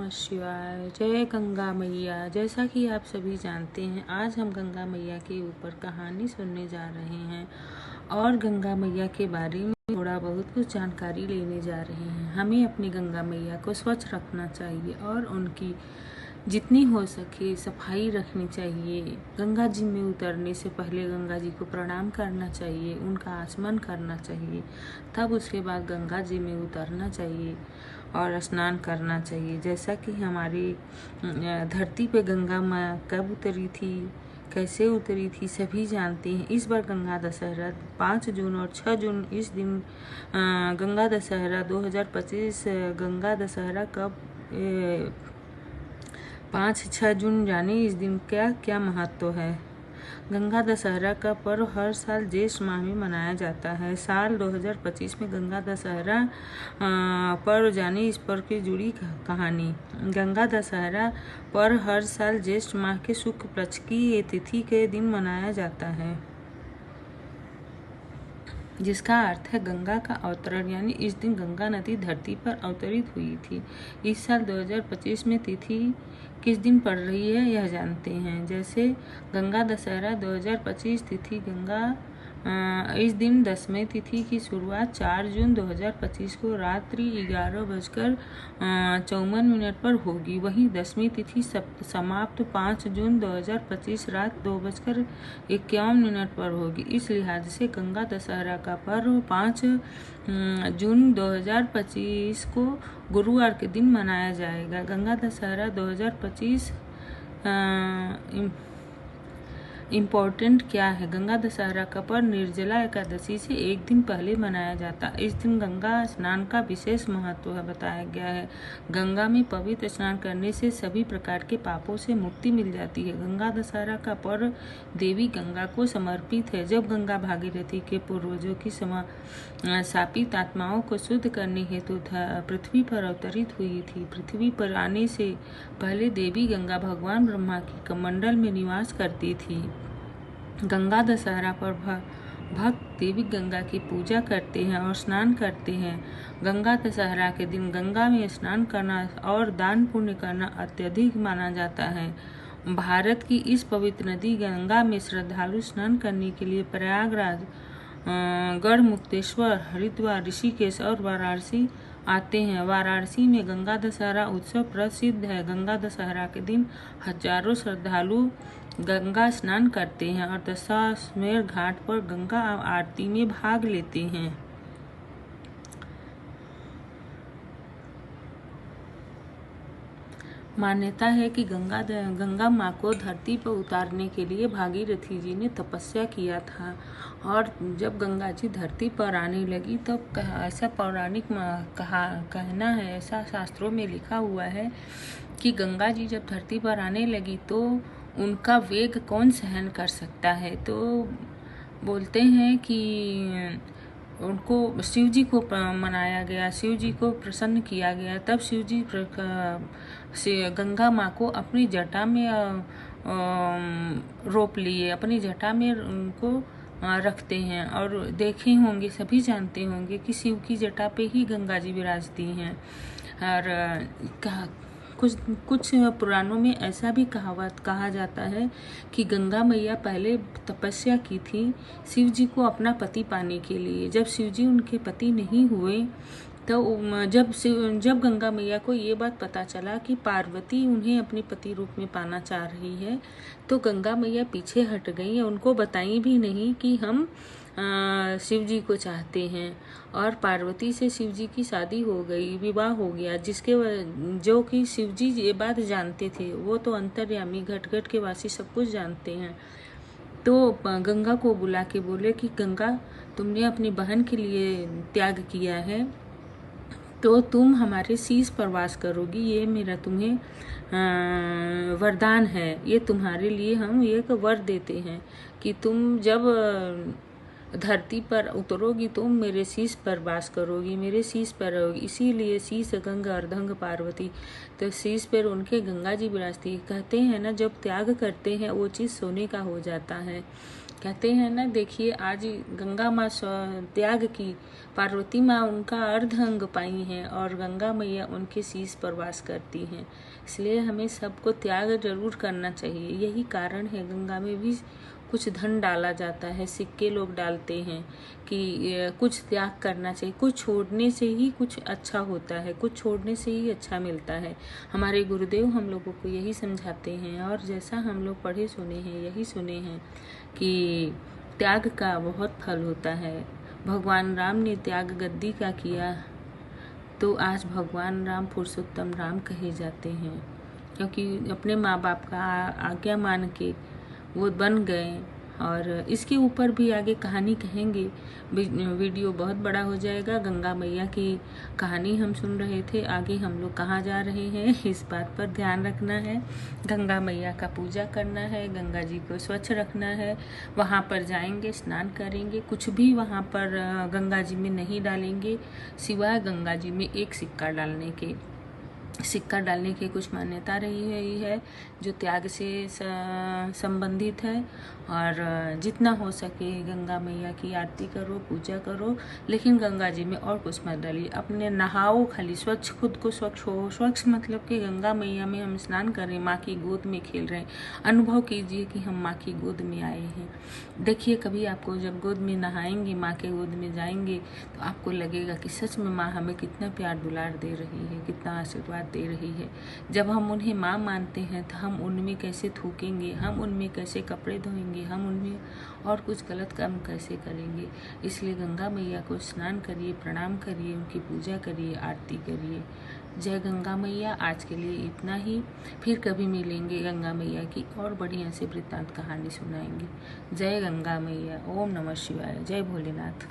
नमः शिवाय। जय गंगा मैया। जैसा कि आप सभी जानते हैं, आज हम गंगा मैया के ऊपर कहानी सुनने जा रहे हैं और गंगा मैया के बारे में थोड़ा बहुत कुछ जानकारी लेने जा रहे हैं। हमें अपनी गंगा मैया को स्वच्छ रखना चाहिए और उनकी जितनी हो सके सफाई रखनी चाहिए। गंगा जी में उतरने से पहले गंगा जी को प्रणाम करना चाहिए, उनका आचमन करना चाहिए, तब उसके बाद गंगा जी में उतरना चाहिए और स्नान करना चाहिए। जैसा कि हमारी धरती पे गंगा माँ कब उतरी थी, कैसे उतरी थी, सभी जानते हैं। इस बार गंगा दशहरा 5 जून और 6 जून, इस दिन गंगा दशहरा 2025 गंगा दशहरा कब 5-6 जून जाने इस दिन क्या क्या महत्व है। गंगा दशहरा का पर्व हर साल ज्येष्ठ माह में मनाया जाता है। साल 2025 में गंगा दशहरा पर्व जाने इस पर्व की जुड़ी कहानी। गंगा दशहरा पर्व हर साल ज्येष्ठ माह के शुक्ल पक्ष की तिथि के दिन मनाया जाता है, जिसका अर्थ है गंगा का अवतरण, यानी इस दिन गंगा नदी धरती पर अवतरित हुई थी। इस साल 2025 में तिथि किस दिन पड़ रही है यह जानते हैं। जैसे गंगा दशहरा 2025 तिथि इस दिन 10वें तिथि की शुरुआत 4 जून 2025 को रात्रि 11:54 पर होगी। वहीं 10वीं तिथि समाप्त 5 जून 2025 रात 2:51 पर होगी। इस लिहाज से गंगा दशहरा का पर्व 5 जून 2025 को गुरुवार के दिन मनाया जाएगा। गंगा दशहरा 2025 इम्पोर्टेंट क्या है। गंगा दशहरा का पर्व निर्जला एकादशी से एक दिन पहले मनाया जाता है। इस दिन गंगा स्नान का विशेष महत्व बताया गया है। गंगा में पवित्र स्नान करने से सभी प्रकार के पापों से मुक्ति मिल जाती है। गंगा दशहरा का पर्व देवी गंगा को समर्पित है। जब गंगा भागीरथी के पूर्वजों की शापित आत्माओं को शुद्ध करने हेतु पृथ्वी पर अवतरित हुई थी। पृथ्वी पर आने से पहले देवी गंगा भगवान ब्रह्मा की कमंडल में निवास करती थी। गंगा दशहरा पर भक्त देवी गंगा की पूजा करते हैं और स्नान करते हैं। गंगा दशहरा के दिन गंगा में स्नान करना और दान पुण्य करना अत्यधिक माना जाता है। भारत की इस पवित्र नदी गंगा में श्रद्धालु स्नान करने के लिए प्रयागराज, गढ़मुक्तेश्वर, हरिद्वार, ऋषिकेश और वाराणसी आते हैं। वाराणसी में गंगा दशहरा उत्सव प्रसिद्ध है। गंगा दशहरा के दिन हजारों श्रद्धालु गंगा स्नान करते हैं और दशाश्वमेध घाट पर गंगा आरती में भाग लेते हैं। मान्यता है कि गंगा माँ को धरती पर उतारने के लिए भागीरथी जी ने तपस्या किया था और जब गंगा जी धरती पर आने लगी तब ऐसा पौराणिक कहना है, ऐसा शास्त्रों में लिखा हुआ है कि गंगा जी जब धरती पर आने लगी तो उनका वेग कौन सहन कर सकता है। तो बोलते हैं कि उनको शिव जी को मनाया गया, शिव जी को प्रसन्न किया गया। तब शिव जी गंगा माँ को अपनी जटा में रोप लिए, अपनी जटा में उनको रखते हैं। और देखे होंगे, सभी जानते होंगे कि शिव की जटा पे ही गंगा जी विराजती हैं। और कुछ पुराणों में ऐसा भी कहा जाता है कि गंगा मैया पहले तपस्या की थी शिव जी को अपना पति पाने के लिए। जब शिव जी उनके पति नहीं हुए तो जब गंगा मैया को ये बात पता चला कि पार्वती उन्हें अपने पति रूप में पाना चाह रही है, तो गंगा मैया पीछे हट गई। उनको बताई भी नहीं कि हम शिव जी को चाहते हैं और पार्वती से शिव जी की शादी हो गई, विवाह हो गया। जो कि शिव जी ये बात जानते थे, वो तो अंतर्यामी घट के वासी सब कुछ जानते हैं। तो गंगा को बुला के बोले कि गंगा, तुमने अपनी बहन के लिए त्याग किया है तो तुम हमारे शीश पर वास करोगी, ये मेरा तुम्हें वरदान है। ये तुम्हारे लिए हम एक वर देते हैं कि तुम जब धरती पर उतरोगी तुम मेरे शीश पर वास करोगी, मेरे शीश पर रहोगी। इसीलिए शीश गंगा अर्धंग पार्वती, तो शीश पर उनके गंगा जी विराजती। कहते हैं ना, जब त्याग करते हैं वो चीज़ सोने का हो जाता है। कहते हैं ना, देखिए आज गंगा माँ त्याग की, पार्वती माँ उनका अर्ध अंग पाई हैं और गंगा मैया उनके शीश पर वास करती हैं। इसलिए हमें सबको त्याग जरूर करना चाहिए। यही कारण है गंगा में भी कुछ धन डाला जाता है, सिक्के लोग डालते हैं कि कुछ त्याग करना चाहिए। कुछ छोड़ने से ही कुछ अच्छा होता है, कुछ छोड़ने से ही अच्छा मिलता है। हमारे गुरुदेव हम लोगों को यही समझाते हैं और जैसा हम लोग पढ़े सुने हैं, यही सुने हैं कि त्याग का बहुत फल होता है। भगवान राम ने त्याग गद्दी का किया तो आज भगवान राम पुरुषोत्तम राम कहे जाते हैं, क्योंकि अपने माँ बाप का आज्ञा मान के वो बन गए। और इसके ऊपर भी आगे कहानी कहेंगे, वीडियो बहुत बड़ा हो जाएगा। गंगा मैया की कहानी हम सुन रहे थे, आगे हम लोग कहाँ जा रहे हैं इस बात पर ध्यान रखना है। गंगा मैया का पूजा करना है, गंगा जी को स्वच्छ रखना है। वहाँ पर जाएंगे, स्नान करेंगे, कुछ भी वहाँ पर गंगा जी में नहीं डालेंगे सिवाय गंगा जी में एक सिक्का डालने के। सिक्का डालने की कुछ मान्यता रही है जो त्याग से संबंधित है। और जितना हो सके गंगा मैया की आरती करो, पूजा करो, लेकिन गंगा जी में और कुछ मत डालिए। अपने नहाओ खाली, स्वच्छ, खुद को स्वच्छ हो। स्वच्छ मतलब कि गंगा मैया में हम स्नान कर रहे हैं, माँ की गोद में खेल रहे हैं। अनुभव कीजिए कि हम माँ की गोद में आए हैं। देखिए कभी आपको जब गोद में नहाएंगे, माँ के गोद में जाएंगे, तो आपको लगेगा कि सच में माँ हमें कितना प्यार दुलार दे रही है, कितना आशीर्वाद दे रही है। जब हम उन्हें माँ मानते हैं तो हम उनमें कैसे थूकेंगे, हम उनमें कैसे कपड़े धोएंगे, हम उनमें और कुछ गलत काम कैसे करेंगे। इसलिए गंगा मैया को स्नान करिए, प्रणाम करिए, उनकी पूजा करिए, आरती करिए। जय गंगा मैया। आज के लिए इतना ही, फिर कभी मिलेंगे गंगा मैया की और बढ़िया से वृत्तांत कहानी सुनाएंगे। जय गंगा मैया। ओम नमः शिवाय। जय भोलेनाथ।